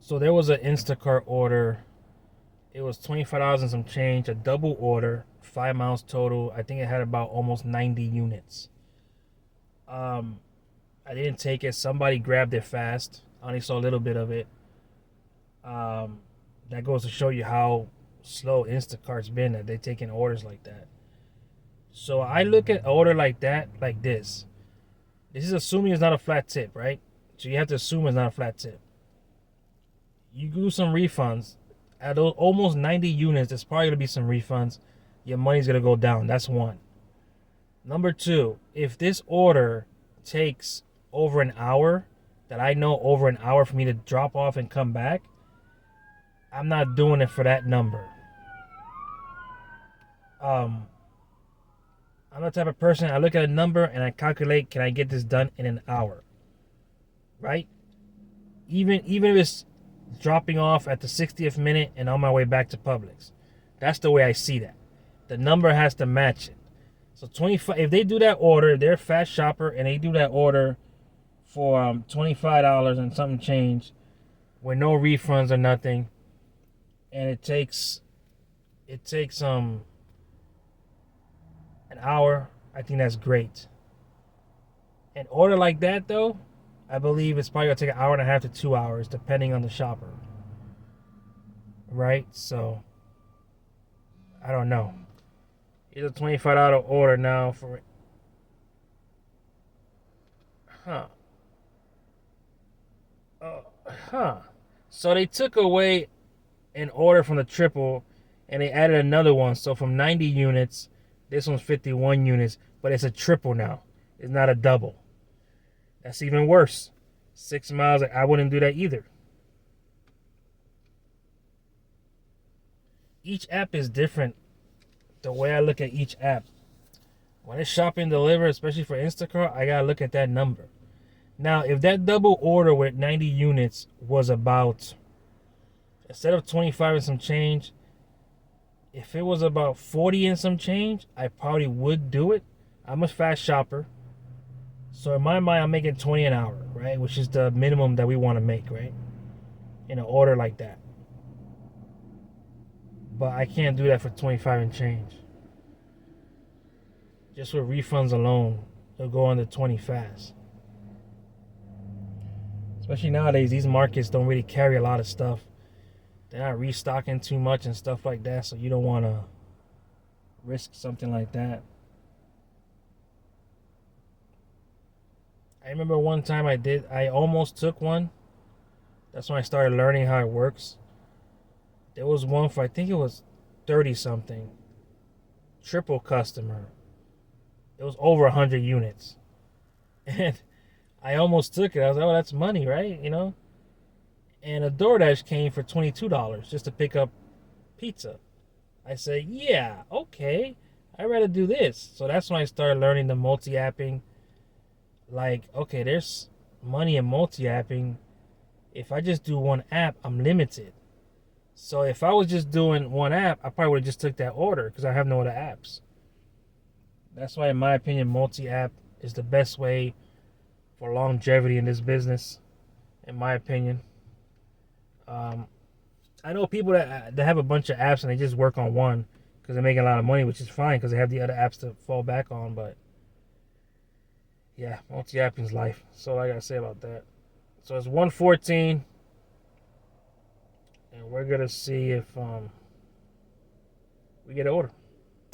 So there was an Instacart order. It was $25 and some change, a double order, 5 miles total. I think it had about almost 90 units. Um, I didn't take it. Somebody grabbed it fast. I only saw a little bit of it. Um, that goes to show you how slow Instacart's been that they're taking orders like that. So I look at an order like that, like this. This is assuming it's not a flat tip, right? So you have to assume it's not a flat tip. You do some refunds. At those almost 90 units, there's probably going to be some refunds. Your money's going to go down. That's one. Number two, if this order takes over an hour, that I know over an hour for me to drop off and come back, I'm not doing it for that number. Um, I'm the type of person, I look at a number and I calculate, can I get this done in an hour? Right? Even if it's dropping off at the 60th minute and on my way back to Publix. That's the way I see that. The number has to match it. So 25. If they do that order, they're a fast shopper and they do that order for $25 and something change, with no refunds or nothing, and it takes an hour. I think that's great. An order like that though, I believe it's probably gonna take an hour and a half to 2 hours, depending on the shopper. Right? So I don't know. It's a $25 order now for huh. Uh, huh. So they took away an order from the triple and they added another one. So from 90 units, this one's 51 units, but it's a triple now. It's not a double. That's even worse. 6 miles, I wouldn't do that either. Each app is different. The way I look at each app. When it's shop and deliver, especially for Instacart, I gotta look at that number. Now, if that double order with 90 units was about, instead of 25 and some change, if it was about 40 and some change, I probably would do it. I'm a fast shopper. So in my mind, I'm making 20 an hour, right? Which is the minimum that we want to make, right? In an order like that. But I can't do that for 25 and change. Just with refunds alone, they'll go under 20 fast. Especially nowadays, these markets don't really carry a lot of stuff. They're not restocking too much and stuff like that, so you don't want to risk something like that. I remember one time I almost took one. That's when I started learning how it works. There was one for, I think it was 30 something. Triple customer. It was over 100 units. And I almost took it. I was like, oh, that's money, right? You know? And a DoorDash came for $22 just to pick up pizza. I said, yeah, okay. I'd rather do this. So that's when I started learning the multi-apping. Like, okay, there's money in multi-apping. If I just do one app, I'm limited. So if I was just doing one app, I probably would have just took that order because I have no other apps. That's why, in my opinion, multi-app is the best way for longevity in this business, in my opinion. I know people that have a bunch of apps and they just work on one because they're making a lot of money, which is fine because they have the other apps to fall back on. But yeah, multi-apping is life. That's all I gotta say about that. So it's 114, and we're gonna see if we get an order.